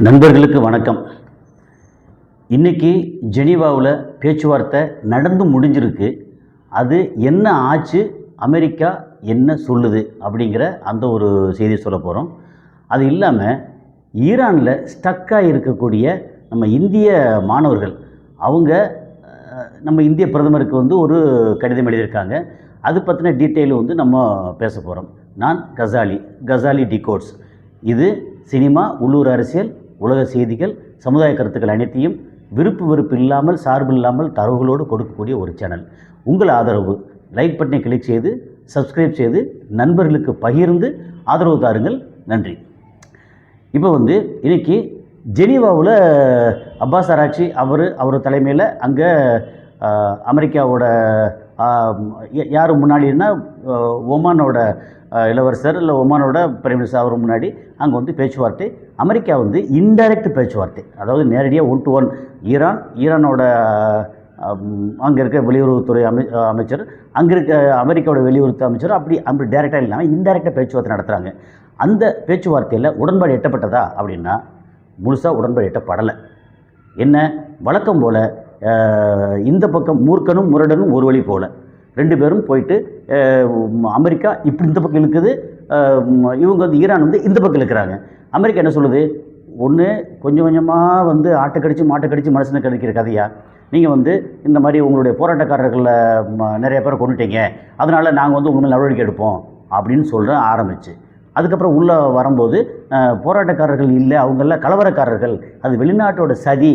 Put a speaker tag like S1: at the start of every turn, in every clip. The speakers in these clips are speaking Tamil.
S1: நண்பர்களுக்கு வணக்கம். இன்றைக்கி ஜெனீவாவில் பேச்சுவார்த்தை நடந்து முடிஞ்சிருக்கு. அது என்ன ஆச்சு, அமெரிக்கா என்ன சொல்லுது அப்படிங்கிற அந்த ஒரு செய்தி சொல்ல போகிறோம். அது இல்லாமல் ஈரானில் ஸ்டக்காக இருக்கக்கூடிய நம்ம இந்திய மாணவர்கள் அவங்க நம்ம இந்திய பிரதமருக்கு ஒரு கடிதம் எழுதியிருக்காங்க. அது பற்றின டீட்டெயில் நம்ம பேச போகிறோம். நான் கசாலி டிகோட்ஸ். இது சினிமா, உள்ளூர் அரசியல், உலக செய்திகள், சமுதாய கருத்துக்கள் அனைத்தையும் விருப்பு இல்லாமல், சார்பு இல்லாமல் தரவுகளோடு கொடுக்கக்கூடிய ஒரு சேனல். உங்கள் ஆதரவு லைக் பட்டனை கிளிக் செய்து சப்ஸ்கிரைப் செய்து நண்பர்களுக்கு பகிர்ந்து ஆதரவு தாருங்கள். நன்றி. இப்போ இன்றைக்கி ஜெனீவாவில் அப்பாஸ் ஆராக்சி அவர் தலைமையில் அங்கே அமெரிக்காவோட யார் முன்னாடின்னா ஒமானோட இளவரசர் இல்லை ஒமானோட பிரைம் மினிஸ்டர் அவர் முன்னாடி அங்கே பேச்சுவார்த்தை. அமெரிக்கா இன்டைரக்ட் பேச்சுவார்த்தை, அதாவது நேரடியாக 1 to 1 ஈரானோட அங்கே இருக்க வெளியுறவுத்துறை அமைச்சர், அங்கே இருக்க அமெரிக்காவோட வெளியுறவுத்துறை அமைச்சர் அப்படி டைரெக்டாக இல்லாமல் இன்டைரக்டாக பேச்சுவார்த்தை நடத்துகிறாங்க. அந்த பேச்சுவார்த்தையில் உடன்பாடு எட்டப்பட்டதா அப்படின்னா முழுசாக உடன்பாடு எட்டப்படலை. என்ன, வழக்கம் போல் இந்த பக்கம் மூர்க்கனும் முரடனும் ஒரு வழி போல் 2 பேரும் போயிட்டு அமெரிக்கா இப்படி இந்த பக்கம் இழுக்குது, இவங்க ஈரான் இந்த பக்கம் இழுக்கிறாங்க. அமெரிக்கா என்ன சொல்லுது, ஒன்று கொஞ்சம் கொஞ்சமாக ஆட்டை கடிச்சு மாட்டை கடிச்சு மனுஷனை கடிக்கிற கதையா, நீங்கள் இந்த மாதிரி உங்களுடைய போராட்டக்காரர்களில் நிறைய பேரை கொண்டுட்டீங்க, அதனால் நாங்கள் உங்கள் நடவடிக்கை எடுப்போம் அப்படின்னு சொல்கிற ஆரம்பிச்சு. அதுக்கப்புறம் உள்ளே வரும்போது போராட்டக்காரர்கள் இல்லை, அவங்கள கலவரக்காரர்கள், அது வெளிநாட்டோட சதி,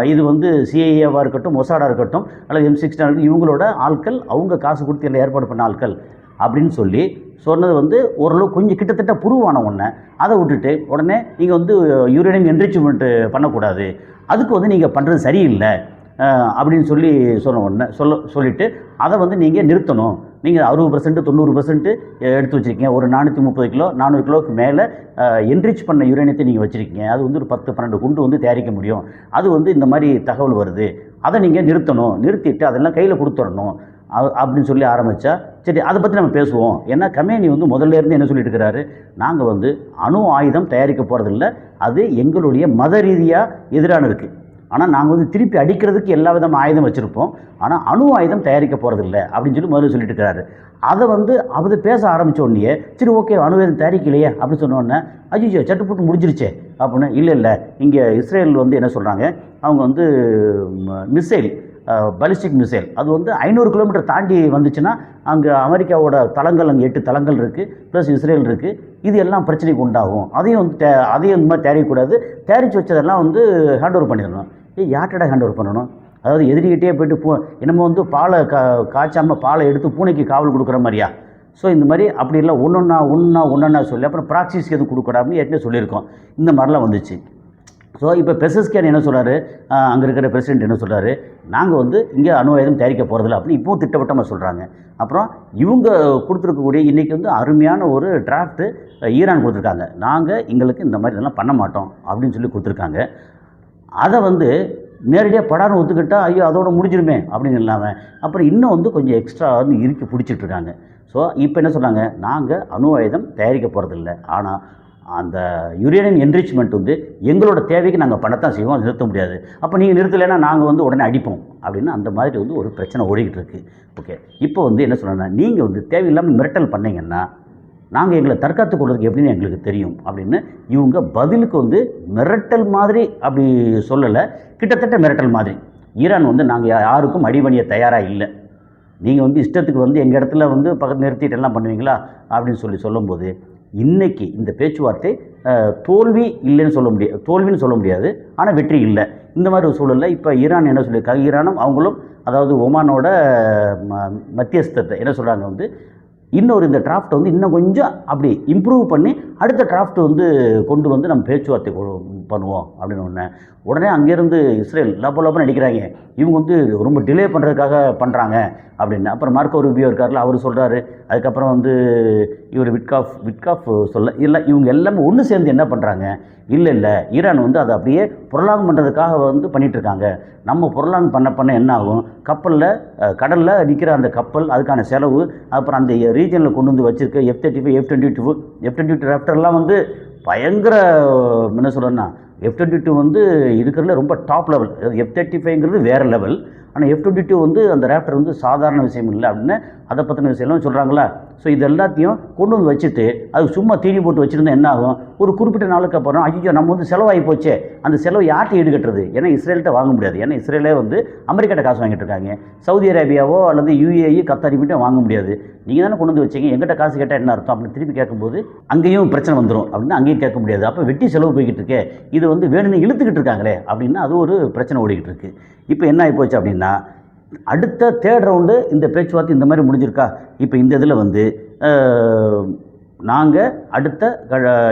S1: இது சிஐஏவாக இருக்கட்டும், மொசாடாக இருக்கட்டும், அல்லது M16 இவங்களோட ஆட்கள், அவங்க காசு கொடுத்து எல்லாம் ஏற்பாடு பண்ண ஆட்கள் அப்படின்னு சொல்லி சொன்னது ஓரளவு கொஞ்சம் கிட்டத்தட்ட புருவான ஒன்று. அதை விட்டுட்டு உடனே நீங்கள் யூரேனியம் என்ரிச்மெண்ட்டு பண்ணக்கூடாது, அதுக்கு நீங்கள் பண்ணுறது சரியில்லை அப்படின்னு சொன்ன உடனே சொல்லிவிட்டு அதை நீங்கள் நிறுத்தணும். நீங்கள் 60% 90% எடுத்து வச்சுருக்கீங்க, ஒரு 430 கிலோ 400 கிலோவுக்கு மேலே என்ரிச் பண்ண யுரேனியத்தை நீங்கள் வச்சுருக்கீங்க, அது ஒரு 10-12 குண்டு தயாரிக்க முடியும், அது இந்த மாதிரி தகவல் வருது, அதை நீங்கள் நிறுத்தணும், நிறுத்திட்டு அதெல்லாம் கையில் கொடுத்துடணும் அப்படின்னு சொல்லி ஆரம்பித்தா, சரி அதை பற்றி நம்ம பேசுவோம். ஏன்னா கமேனி முதல்ல இருந்து என்ன சொல்லிட்டு இருக்கிறாரு, நாங்கள் அணு ஆயுதம் தயாரிக்க போகிறதில்ல, அது எங்களுடைய மத ரீதியாக எதிரான இருக்குது, ஆனால் நாங்கள் திருப்பி அடிக்கிறதுக்கு எல்லா விதமான ஆயுதம் வச்சுருப்போம், ஆனால் அணு ஆயுதம் தயாரிக்க போகிறதில்ல அப்படின்னு சொல்லி முதல்ல சொல்லிட்டு இருக்கிறாரு. அதை அவர் பேச ஆரம்பித்த உடனே சரி ஓகே அணு ஆயுதம் தயாரிக்கலையே அப்படின்னு சொன்னோடனே அஜிஜோ சட்டு போட்டு முடிஞ்சிருச்சே அப்படின்னு, இல்லை இங்கே இஸ்ரேல் என்ன சொல்கிறாங்க, அவங்க மிசைல் பாலிஸ்டிக் மிசைல் அது 500 கிலோமீட்டர் தாண்டி வந்துச்சுன்னா அங்கே அமெரிக்காவோட தளங்கள், அங்கே 8 தளங்கள் இருக்குது, ப்ளஸ் இஸ்ரேல் இருக்குது, இது எல்லாம் பிரச்சனைக்கு உண்டாகும், அதையும் இந்த மாதிரி தயாரிக்கக்கூடாது, தயாரித்து வச்சதெல்லாம் ஹேண்ட் ஓவர் பண்ணிடணும். யார்கிட்ட ஹேண்ட் ஓவர் பண்ணணும், அதாவது எதிரிகிட்டே போய்ட்டு என்னமோ பாலை காய்ச்சாமல் பாலை எடுத்து பூனைக்கு காவல் கொடுக்குற மாதிரியா. ஸோ இந்த மாதிரி அப்படி இல்லை, ஒன்றா சொல்லி அப்புறம் ப்ராக்சிஸ்க்கு எதுவும் கொடுக்கூடாதுன்னு ஏற்கனவே சொல்லியிருக்கோம். இந்த மாதிரிலாம் வந்துச்சு. ஸோ இப்போ பெசஸ்கேன் என்ன சொல்கிறாரு, அங்கே இருக்கிற பிரசிடென்ட் என்ன சொல்கிறாரு, நாங்கள் இங்கே அணு ஆயுதம் தயாரிக்க போகிறதில்ல அப்படின்னு இப்போவும் திட்டவட்டமாக சொல்கிறாங்க. அப்புறம் இவங்க கொடுத்துருக்கக்கூடிய இன்றைக்கி அருமையான ஒரு டிராஃப்ட்டு ஈரான் கொடுத்துருக்காங்க, நாங்கள் எங்களுக்கு இந்த மாதிரி இதெல்லாம் பண்ண மாட்டோம் அப்படின்னு சொல்லி கொடுத்துருக்காங்க. அதை நேரடியாக படாரம் ஒத்துக்கிட்டால் ஐயோ அதோட முடிஞ்சிருமே அப்படின்னு இல்லாமல் அப்புறம் இன்னும் கொஞ்சம் எக்ஸ்ட்ரா இறுக்கி பிடிச்சிட்ருக்காங்க. ஸோ இப்போ என்ன சொல்கிறாங்க, நாங்கள் அணு ஆயுதம் தயாரிக்க போகிறதில்ல, ஆனால் அந்த யுரேனியம் என்ரிச்மெண்ட் எங்களோட தேவைக்கு நாங்கள் பண்ணத்தான் செய்வோம், அது நிறுத்த முடியாது, அப்போ நீங்கள் நிறுத்தலைன்னா நாங்கள் உடனே அடிப்போம் அப்படின்னு அந்த மாதிரி ஒரு பிரச்சனை ஓடிக்கிட்டு இருக்குது. ஓகே, இப்போ என்ன சொல்கிறேன்னா, நீங்கள் தேவையில்லாமல் மிரட்டல் பண்ணிங்கன்னா நாங்கள் எங்களை தற்காத்து கொள்வதுக்கு எப்படின்னு எங்களுக்கு தெரியும் அப்படின்னு இவங்க பதிலுக்கு மிரட்டல் மாதிரி அப்படி சொல்லலை, கிட்டத்தட்ட மிரட்டல் மாதிரி. ஈரான் நாங்கள் யாருக்கும் அடிபணிய தயாராக இல்லை, நீங்கள் இஷ்டத்துக்கு எங்கள் இடத்துல பக்கத்து நிறுத்திட்டு எல்லாம் பண்ணுவீங்களா அப்படின்னு சொல்லும்போது இன்றைக்கி இந்த பேச்சுவார்த்தை தோல்வின்னு சொல்ல முடியாது, ஆனால் வெற்றி இல்லை. இந்த மாதிரி ஒரு சூழலில் இப்போ ஈரான் என்ன சொல்லியிருக்காங்க, ஈரானும் அவங்களும் அதாவது ஒமானோட மத்தியஸ்தத்தை என்ன சொல்கிறாங்க, இன்னொரு இந்த டிராஃப்ட் இன்னும் கொஞ்சம் அப்படி இம்ப்ரூவ் பண்ணி அடுத்த டிராஃப்ட் கொண்டு நம்ம பேச்சுவார்த்தை பண்ணுவோம் அப்படின்னு உடனே அங்கேருந்து இஸ்ரேல் லப்பன்னு அடிக்கிறாங்க, இவங்க ரொம்ப டிலே பண்ணுறதுக்காக பண்ணுறாங்க அப்படின்னு. அப்புறம் மார்க்கோ ரூபியோ இருக்கார்ல, அவர் சொல்கிறாரு. அதுக்கப்புறம் இவர் விட்காஃப் சொல்ல இல்லை, இவங்க எல்லாமே ஒன்று சேர்ந்து என்ன பண்ணுறாங்க, இல்லை ஈரான் அதை அப்படியே பொருளாங்கம் பண்ணுறதுக்காக பண்ணிகிட்ருக்காங்க, நம்ம பொருளாங்கம் பண்ண என்ன ஆகும், கப்பலில் கடலில் நிற்கிற அந்த கப்பல், அதுக்கான செலவு, அப்புறம் அந்த ரீஜனில் கொண்டு வச்சுருக்க F-35 F-22 ராப்டர்லாம் பயங்கர என்ன சொல்கிறேன்னா F-22 வந்து இருக்கிறதுல ரொம்ப டாப் லெவல். F-35ங்கிறது வேறு லெவல். ஆனால் F-22 வந்து அந்த ரேப்டர் வந்து சாதாரண விஷயம் இல்லை அப்படின்னு அதை பற்றின விஷயம்லாம் சொல்கிறாங்களா. ஸோ இது எல்லாத்தையும் கொண்டு வந்து வச்சுட்டு அது சும்மா தீனி போட்டு வச்சுருந்தா என்ன ஆகும், ஒரு குறிப்பிட்ட நாளுக்கு அப்புறம் ஐயோ நம்ம வந்து செலவாகி போச்சே, அந்த செலவு யார்கிட்ட ஈடுகட்டுறது, ஏன்னா இஸ்ரேல்கிட்ட வாங்க முடியாது. ஏன்னா இஸ்ரேலே வந்து அமெரிக்காட்ட காசு வாங்கிட்டு இருக்காங்க. சவுதி அரேபியாவோ அல்லது UAE கத்தாரி மட்டும் வாங்க முடியாது. நீங்கள் தானே கொண்டு வந்து வச்சிங்க, எங்கிட்ட காசு கேட்டால் என்ன அர்த்தம் அப்படின்னு திருப்பி கேட்கும்போது அங்கேயும் பிரச்சனை வந்துடும் அப்படின்னு அங்கேயும் கேட்க முடியாது. அப்போ வெட்டி செலவு போய்கிட்டு இருக்கே, இது வந்து வேணும்னு இழுத்துக்கிட்டு இருக்காங்களே அப்படின்னு அது ஒரு பிரச்சனை ஓடிக்கிட்டு இருக்கு. இப்போ என்ன ஆகி போச்சு அப்படின்னா, அடுத்த தேர்ட் ரவுண்டு இந்த பேச்சுவார்த்தை இந்த மாதிரி முடிஞ்சிருக்கா. இப்போ இந்த இதில் வந்து நாங்கள் அடுத்த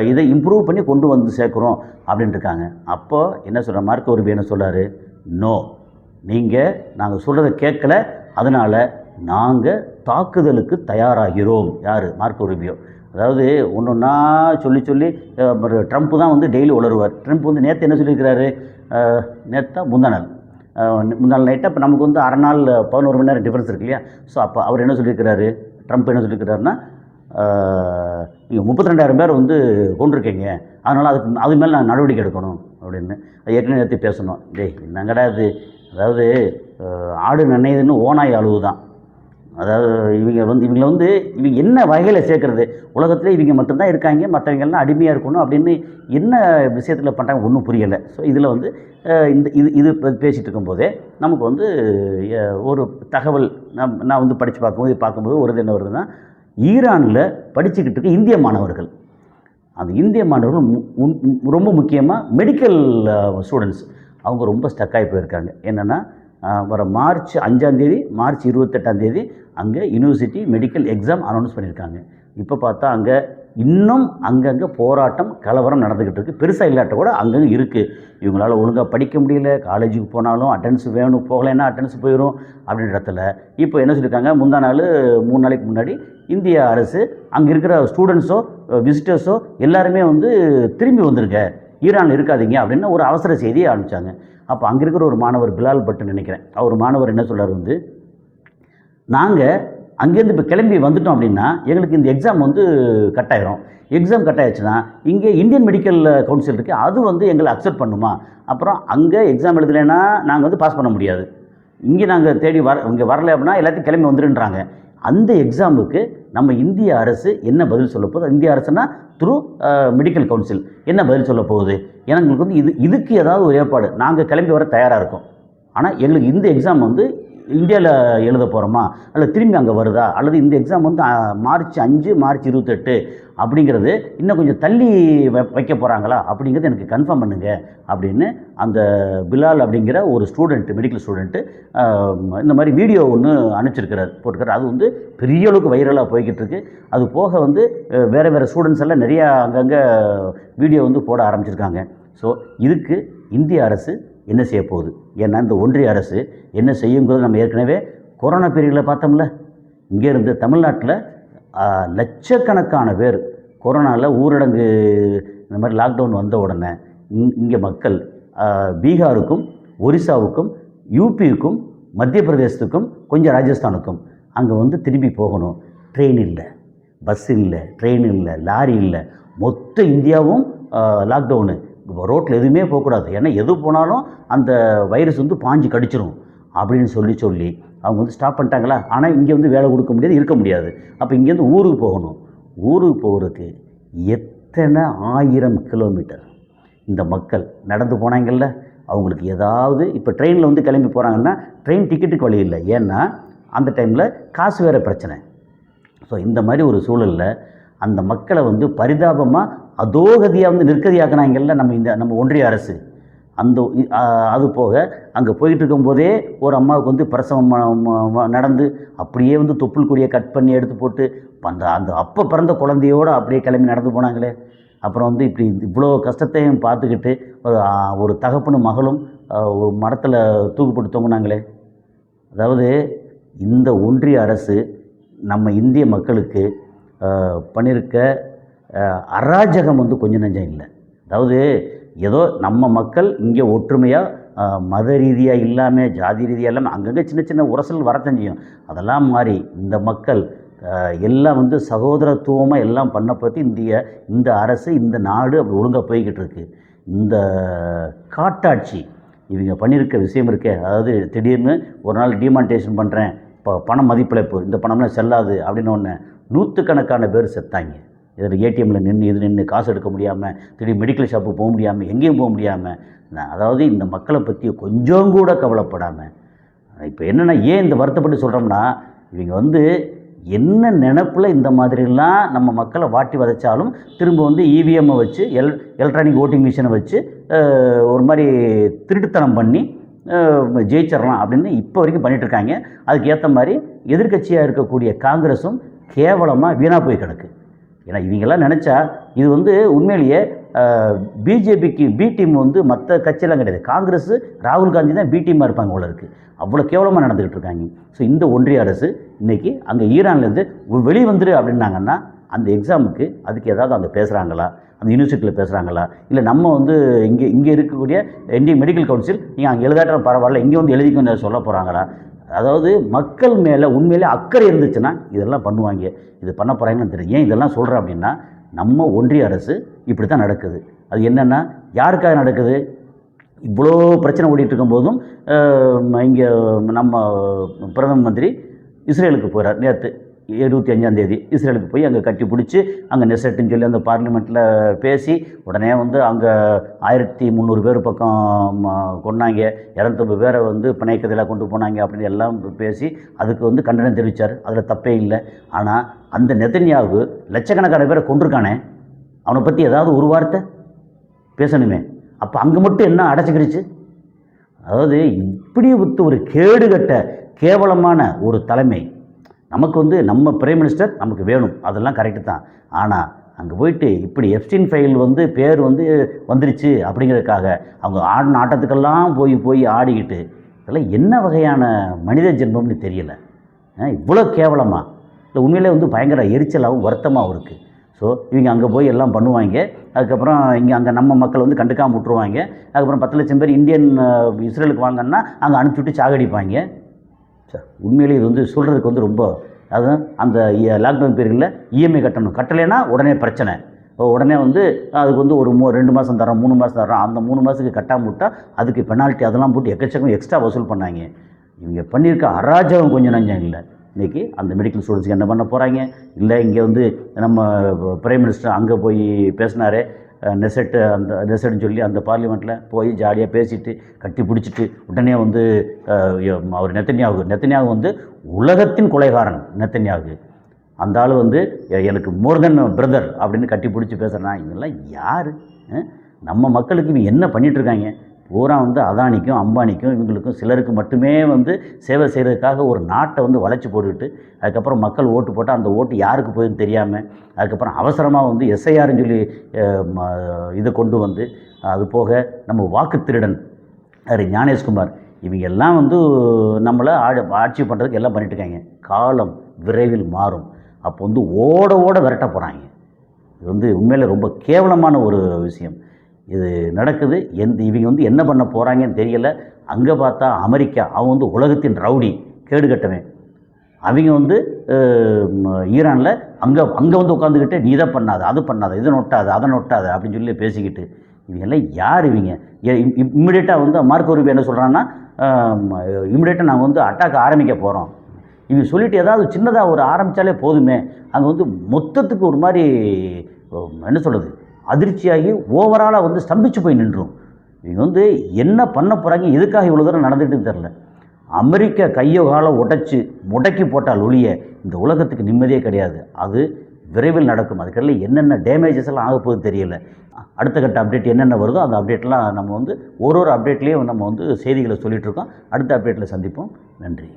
S1: இதை இம்ப்ரூவ் பண்ணி கொண்டு வந்து சேர்க்குறோம் அப்படின்ட்டு இருக்காங்க. அப்போது என்ன சொல்கிற மார்க்கோ ரூபியோ என்ன சொல்கிறாரு, நோ, நீங்கள் நாங்கள் சொல்கிறத கேட்கல, அதனால் நாங்கள் தாக்குதலுக்கு தயாராகிறோம். யார், மார்க்கோ ரூபியோ. அதாவது ஒன்று ஒன்றா சொல்லி சொல்லி ட்ரம்ப் தான் வந்து டெய்லி உளருவார். ட்ரம்ப் வந்து நேற்று என்ன சொல்லியிருக்கிறாரு, நேற்று முந்தா நாள் நைட்டாக இப்போ நமக்கு வந்து அரை நாள் 11 மணி நேரம் டிஃப்ரென்ஸ் இருக்கு இல்லையா. ஸோ அப்போ அவர் என்ன சொல்லியிருக்கிறாரு, ட்ரம்ப் என்ன சொல்லியிருக்கிறாருன்னா, நீங்கள் 32,000 பேர் வந்து கொண்டிருக்கீங்க, அதனால் அது மேலே நான் நடவடிக்கை எடுக்கணும் அப்படின்னு. அது ஏற்கனவே நேற்று பேசணும். என்னங்கடா இது, அதாவது ஆடு நனையுதுன்னு ஓனாய் அழுவு தான். அதாவது இவங்களை வந்து இவங்க என்ன வகையில் சேர்க்குறது, உலகத்தில் இவங்க மட்டும்தான் இருக்காங்க, மற்றவங்கெல்லாம் அடிமையாக இருக்கணும் அப்படின்னு என்ன விஷயத்தில் பண்ணுறாங்க ஒன்றும் புரியலை. ஸோ இதில் வந்து இது பேசிகிட்டு இருக்கும்போதே நமக்கு வந்து ஒரு தகவல் நான் வந்து பார்க்கும்போது ஒரு இது என்ன வருதுன்னா, ஈரானில் படிச்சுக்கிட்டு இருக்க இந்திய மாணவர்கள், அந்த இந்திய மாணவர்கள் ரொம்ப முக்கியமாக மெடிக்கல் ஸ்டூடெண்ட்ஸ், அவங்க ரொம்ப ஸ்டக்காகி போயிருக்காங்க. என்னென்னா வர மார்ச் 5ஆம் தேதி மார்ச் 28ஆம் தேதி அங்கே யூனிவர்சிட்டி மெடிக்கல் எக்ஸாம் அனௌன்ஸ் பண்ணியிருக்காங்க. இப்போ பார்த்தா அங்கே இன்னும் அங்கங்கே போராட்டம் கலவரம் நடந்துக்கிட்டு இருக்குது. பெருசாக இல்லாட்ட கூட அங்கங்கே இருக்குது. இவங்களால் ஒழுங்காக படிக்க முடியல, காலேஜுக்கு போனாலும் அட்டெண்டன்ஸ் வேணும், போகலைன்னா அட்டெண்டன்ஸ் போயிடும் அப்படின்ற இடத்துல இப்போ என்ன சொல்லியிருக்காங்க, முந்தா நாள் 3 நாளைக்கு முன்னாடி இந்திய அரசு அங்கே இருக்கிற ஸ்டூடெண்ட்ஸோ விசிட்டர்ஸோ எல்லாருமே வந்து திரும்பி வந்துருங்க, ஈரானில் இருக்காதீங்க அப்படின்னு ஒரு அவசர செய்தியை அனுப்பிச்சாங்க. அப்போ அங்கே இருக்கிற ஒரு மாணவர் பிலால் பட்டு நினைக்கிறேன், அவர் மாணவர் என்ன சொல்கிறார் வந்து, நாங்கள் அங்கேருந்து இப்போ கிளம்பி வந்துட்டோம் அப்படின்னா எங்களுக்கு இந்த எக்ஸாம் வந்து கட் ஆயிரும். எக்ஸாம் கட் ஆயிடுச்சுன்னா இங்கே இந்தியன் மெடிக்கல் கவுன்சில் இருக்குது, அது வந்து எங்களை அக்செப்ட் பண்ணுமா, அப்புறம் அங்கே எக்ஸாம் எழுதலைன்னா நாங்கள் வந்து பாஸ் பண்ண முடியாது, இங்கே நாங்கள் தேடி இங்கே வரல அப்படின்னா எல்லாத்தையும் கிளம்பி வந்துருன்றாங்க. அந்த எக்ஸாமுக்கு நம்ம இந்திய அரசு என்ன பதில் சொல்ல போகுது, இந்திய அரசுனா த்ரூ மெடிக்கல் கவுன்சில் என்ன பதில் சொல்ல போகுது, எங்களுக்கு வந்து இதுக்கு ஏதாவது ஒரு ஏற்பாடு, நாங்கள் கிளம்பி வர தயாராக இருக்கோம், ஆனால் எங்களுக்கு இந்த எக்ஸாம் வந்து இந்தியாவில் எழுத போகிறோமா அல்லது திரும்பி அங்கே வருதா, அல்லது இந்த எக்ஸாம் வந்து மார்ச் 5 மார்ச் 28 அப்படிங்கிறது இன்னும் கொஞ்சம் தள்ளி வைக்க போகிறாங்களா அப்படிங்கிறது எனக்கு கன்ஃபார்ம் பண்ணுங்க அப்படின்னு அந்த பிலால் அப்படிங்கிற ஒரு ஸ்டூடெண்ட்டு, மெடிக்கல் ஸ்டூடெண்ட்டு இந்த மாதிரி வீடியோ ஒன்று போட்டிருக்கிறார். அது வந்து பெரிய அளவுக்கு வைரலாக போய்கிட்டு இருக்கு. அது போக வந்து வேறு ஸ்டூடெண்ட்ஸ் எல்லாம் நிறையா அங்கங்கே வீடியோ வந்து போட ஆரம்பிச்சிருக்காங்க. ஸோ இதுக்கு இந்திய அரசு என்ன செய்ய போகுது, ஏன்னா இந்த ஒன்றிய அரசு என்ன செய்யுங்கிறது நம்ம ஏற்கனவே கொரோனா பீரியடில் பார்த்தோம்ல. இங்கேருந்து தமிழ்நாட்டில் லட்சக்கணக்கான பேர் கொரோனாவில் ஊரடங்கு இந்த மாதிரி லாக்டவுன் வந்த உடனே இங்கே மக்கள் பீகாருக்கும் ஒரிசாவுக்கும் யூபிக்கும் மத்திய பிரதேசத்துக்கும் கொஞ்சம் ராஜஸ்தானுக்கும் அங்கே வந்து திரும்பி போகணும். ட்ரெயின் இல்லை, பஸ் இல்லை, ட்ரெயின் இல்லை, லாரி இல்லை, மொத்த இந்தியாவும் லாக்டவுனு. ரோட்டில் எதுவுமே போகக்கூடாது, ஏன்னா எது போனாலும் அந்த வைரஸ் வந்து பாஞ்சு கடிச்சிரும் அப்படின்னு சொல்லி அவங்க வந்து ஸ்டாப் பண்ணிட்டாங்களா. ஆனால் இங்கே வந்து வேலை கொடுக்க முடியாது, இருக்க முடியாது. அப்போ இங்கேருந்து ஊருக்கு போகணும். ஊருக்கு போகிறதுக்கு எத்தனை 1000 கிலோமீட்டர் இந்த மக்கள் நடந்து போனாங்கல்ல. அவங்களுக்கு ஏதாவது இப்போ ட்ரெயினில் வந்து கிளம்பி போகிறாங்கன்னா ட்ரெயின் டிக்கெட்டுக்கு வழி இல்லை, ஏன்னா அந்த டைமில் காசு வேறு பிரச்சனை. ஸோ இந்த மாதிரி ஒரு சூழலில் அந்த மக்களை வந்து பரிதாபமாக அதோகதியாக வந்து நிற்கதியாக்குனாங்கல்ல நம்ம ஒன்றிய அரசு. அது போக அங்கே போயிட்டு இருக்கும்போதே ஒரு அம்மாவுக்கு வந்து பிரசவம் நடந்து அப்படியே வந்து தொப்புள் கொடியை கட் பண்ணி எடுத்து போட்டு அந்த அப்போ பிறந்த குழந்தையோடு அப்படியே கிளம்பி நடந்து போனாங்களே. அப்புறம் வந்து இப்படி இவ்வளோ கஷ்டத்தையும் பார்த்துக்கிட்டு ஒரு தகப்பனும் மகளும் ஒரு மரத்தில் தூக்குப்பட்டு தொங்குனாங்களே. அதாவது இந்த ஒன்றிய அரசு நம்ம இந்திய மக்களுக்கு பண்ணியிருக்க அராஜகம் வந்து கொஞ்சம் நஞ்சம் இல்லை. அதாவது ஏதோ நம்ம மக்கள் இங்கே ஒற்றுமையாக மத ரீதியாக இல்லாமல் ஜாதி ரீதியாக இல்லாமல் அங்கங்கே சின்ன சின்ன உரசல் வரத்தான் செய்யும், அதெல்லாம் மாறி இந்த மக்கள் எல்லாம் வந்து சகோதரத்துவமாக எல்லாம் பண்ண பற்றி இந்த அரசு இந்த நாடு அப்படி ஒழுங்காக போய்கிட்டு இருக்கு. இந்த காட்டாட்சி இவங்க பண்ணியிருக்க விஷயம் இருக்கே, அதாவது திடீர்னு ஒரு நாள் டிமானிட்டேஷன் பண்ணுறேன், இப்போ பணம் மதிப்பிழப்பு, இந்த பணம்லாம் செல்லாது அப்படின்னு ஒன்று நூற்றுக்கணக்கான பேர் செத்தாங்க. இதில் ஏடிஎம்மில் நின்று காசு எடுக்க முடியாமல், திடீர் மெடிக்கல் ஷாப்புக்கு போக முடியாமல், எங்கேயும் போக முடியாமல், அதாவது இந்த மக்களை பற்றி கொஞ்சம் கூட கவலைப்படாமல். இப்போ என்னென்னா ஏன் இந்த வருத்தப்பட்டு சொல்கிறோம்னா, இவங்க வந்து என்ன நினப்பில் இந்த மாதிரிலாம் நம்ம மக்களை வாட்டி வதைச்சாலும் திரும்ப வந்து இவிஎம்மை வச்சு எலக்ட்ரானிக் ஓட்டிங் மிஷினை வச்சு ஒரு மாதிரி திருட்டுத்தனம் பண்ணி ஜெயிச்சிடலாம் அப்படின்னு இப்போ வரைக்கும் பண்ணிகிட்ருக்காங்க. அதுக்கு ஏற்ற மாதிரி எதிர்க்கட்சியாக இருக்கக்கூடிய காங்கிரஸும் கேவலமாக வீணாக போய் கிடக்கு. ஏன்னா இவங்கெல்லாம் நினச்சா இது வந்து உண்மையிலேயே பிஜேபிக்கு பி டீம் வந்து மற்ற கட்சியெல்லாம் கிடையாது. காங்கிரஸ் ராகுல் காந்தி தான் பி டீமாக இருப்பாங்க போல இருக்குது. அவ்வளோ கேவலமாக நடந்துக்கிட்டு இருக்காங்க. ஸோ இந்த ஒன்றிய அரசு இன்றைக்கி அங்கே ஈரான்லேருந்து வெளியே வந்துரு அப்படின்னாங்கன்னா அந்த எக்ஸாமுக்கு அதுக்கு ஏதாவது அங்கே பேசுகிறாங்களா, அந்த யூனிவர்சிட்டியில் பேசுகிறாங்களா, இல்லை நம்ம வந்து இங்கே இருக்கக்கூடிய இந்தியன் மெடிக்கல் கவுன்சில் நீங்கள் அங்கே எழுதாட்ட பரவாயில்ல இங்கே வந்து எழுதிக்கொண்டு சொல்ல போகிறாங்களா? அதாவது மக்கள் மேலே உண்மையிலே அக்கறை இருந்துச்சுன்னா இதெல்லாம் பண்ணுவாங்க. இது பண்ண போகிறாங்கன்னு தெரியும். ஏன் இதெல்லாம் சொல்கிறேன் அப்படின்னா, நம்ம ஒன்றிய அரசு இப்படி தான் நடக்குது. அது என்னென்னா யாருக்காக நடக்குது? இவ்வளோ பிரச்சனை ஓடிட்டு இருக்கும்போதும் இங்கே நம்ம பிரதம மந்திரி இஸ்ரேலுக்கு போகிறார். நேற்று 25ஆம் இஸ்ரேலுக்கு போய் அங்கே கட்டி பிடிச்சி அங்கே நெசட்டுன்னு சொல்லி அந்த பார்லிமெண்ட்டில் பேசி உடனே வந்து அங்கே 1300 பேர் பக்கம் கொண்டாங்க, 250 பேரை வந்து பிணைக்கத்தில் கொண்டு போனாங்க அப்படின்னு எல்லாம் பேசி அதுக்கு வந்து கண்டனம் தெரிவித்தார். அதில் தப்பே இல்லை. ஆனால் அந்த நெதன்யாகு லட்சக்கணக்கான பேரை கொண்டிருக்கானே, அவனை பற்றி ஏதாவது ஒரு வார்த்தை பேசணுமே. அப்போ அங்கே மட்டும் என்ன அடைச்சிக்கிடுச்சு? அதாவது இப்படி ஒரு கேடுகட்ட கேவலமான ஒரு தலைமை நமக்கு வந்து நம்ம பிரைம் மினிஸ்டர் நமக்கு வேணும், அதெல்லாம் கரெக்டு தான். ஆனால் அங்கே போயிட்டு இப்படி எப்ஸ்டீன் ஃபைல் வந்து பேர் வந்து வந்துருச்சு அப்படிங்கிறதுக்காக அவங்க ஆடின ஆட்டத்துக்கெல்லாம் போய் ஆடிக்கிட்டு இதெல்லாம் என்ன வகையான மனித ஜென்மம்னு தெரியலை. இவ்வளோ கேவலமாக இல்லை, உண்மையிலே வந்து பயங்கர எரிச்சலாகவும் வருத்தமாகவும் இருக்குது. ஸோ இவங்க அங்கே போய் எல்லாம் பண்ணுவாங்க. அதுக்கப்புறம் இங்கே அங்கே நம்ம மக்கள் வந்து கண்டுக்காமல் விட்டுருவாங்க. அதுக்கப்புறம் 10 லட்சம் பேர் இந்தியன் இஸ்ரேலுக்கு வாங்கன்னா அங்கே அனுப்பிச்சுட்டு சாகடிப்பாங்க. சார் உண்மையிலே இது வந்து சொல்கிறதுக்கு வந்து ரொம்ப, அதுதான் அந்த லாக்டவுன் பீரியடில் இஎம்ஐ கட்டலைன்னா உடனே பிரச்சனை. உடனே வந்து அதுக்கு வந்து ஒரு 2 மாதம் தரோம் 3 மாதம் தரோம், அந்த 3 மாதத்துக்கு கட்டாமல் விட்டால் அதுக்கு பெனால்ட்டி அதெல்லாம் போட்டு எக்கச்சக்கம் எக்ஸ்ட்ரா வசூல் பண்ணாங்க. இவங்க பண்ணியிருக்க அராஜகம் கொஞ்சம் நஞ்சம் இல்லை. இன்றைக்கி அந்த மெடிக்கல் ஸ்டூடெண்ட்ஸ்க்கு என்ன பண்ண போகிறாங்க? இல்லை இங்கே வந்து நம்ம பிரைம் மினிஸ்டர் அங்கே போய் பேசினார், நெசட்டுன்னு சொல்லி அந்த பார்லிமெண்ட்டில் போய் ஜாலியாக பேசிட்டு கட்டி பிடிச்சிட்டு உடனே வந்து அவர் நெத்தன்யாகு வந்து உலகத்தின் கொலைகாரன் நெத்தன்யாகு. அந்த ஆள் வந்து எனக்கு மோர் தென் பிரதர் அப்படின்னு கட்டி பிடிச்சி பேசுகிறேன்னா இவங்கெல்லாம் யார்? நம்ம மக்களுக்கு இவங்க என்ன பண்ணிகிட்ருக்காங்க? பூரா வந்து அதானிக்கும் அம்பானிக்கும் இவங்களுக்கும் சிலருக்கு மட்டுமே வந்து சேவை செய்கிறதுக்காக ஒரு நாட்டை வந்து வளைச்சி போட்டுக்கிட்டு அதுக்கப்புறம் மக்கள் ஓட்டு போட்டால் அந்த ஓட்டு யாருக்கு போயின்னு தெரியாமல் அதுக்கப்புறம் அவசரமாக வந்து எஸ்ஐஆர்னு சொல்லி இதை கொண்டு வந்து அது போக நம்ம வாக்கு திருடன் ஞானேஷ்குமார் இவங்க எல்லாம் வந்து நம்மளை ஆட்சி பண்ணுறதுக்கு எல்லாம் பண்ணிட்டுருக்காங்க. காலம் விரைவில் மாறும். அப்போ வந்து ஓட விரட்ட போகிறாங்க. இது வந்து உண்மையில் ரொம்ப கேவலமான ஒரு விஷயம். இது நடக்குது. இவங்க வந்து என்ன பண்ண போகிறாங்கன்னு தெரியலை. அங்கே பார்த்தா அமெரிக்கா அவன் வந்து உலகத்தின் ரவுடி கேடுகட்டவன். அவங்க வந்து ஈரானில் அங்கே வந்து உட்காந்துக்கிட்டு நீ இதை பண்ணாத அது பண்ணாத இதை நொட்டாது அதை நொட்டாது அப்படின்னு சொல்லி பேசிக்கிட்டு இவங்கெல்லாம் யார்? இவங்க இம்மிடியேட்டாக வந்து மார்க்கோ ரூபியோ என்ன சொல்கிறான்னா இம்மிடியேட்டாக நாங்கள் வந்து அட்டாக் ஆரம்பிக்க போகிறோம். இவங்க சொல்லிவிட்டு ஏதாவது சின்னதாக ஒரு ஆரம்பித்தாலே போதுமே, அங்கே வந்து மொத்தத்துக்கு ஒரு மாதிரி என்ன சொல்கிறது அதிர்ச்சியாகி ஓவராலாக வந்து ஸ்தம்பிச்சு போய் நின்றும். இவங்க வந்து என்ன பண்ண போகிறாங்க, எதுக்காக இவ்வளோ தூரம் நடந்துகிட்டு தெரில. அமெரிக்கா கையோ காலை முடக்கி போட்டால் ஒழிய இந்த உலகத்துக்கு நிம்மதியே கிடையாது. அது விரைவில் நடக்கும். அதுக்கெல்லாம் என்னென்ன டேமேஜஸ் எல்லாம் ஆக போகுது தெரியல. அடுத்த கட்ட அப்டேட் என்னென்ன வருதோ அந்த அப்டேட்லாம் நம்ம வந்து ஒரு அப்டேட்லேயும் நம்ம வந்து செய்திகளை சொல்லிகிட்ருக்கோம். அடுத்த அப்டேட்டில் சந்திப்போம். நன்றி.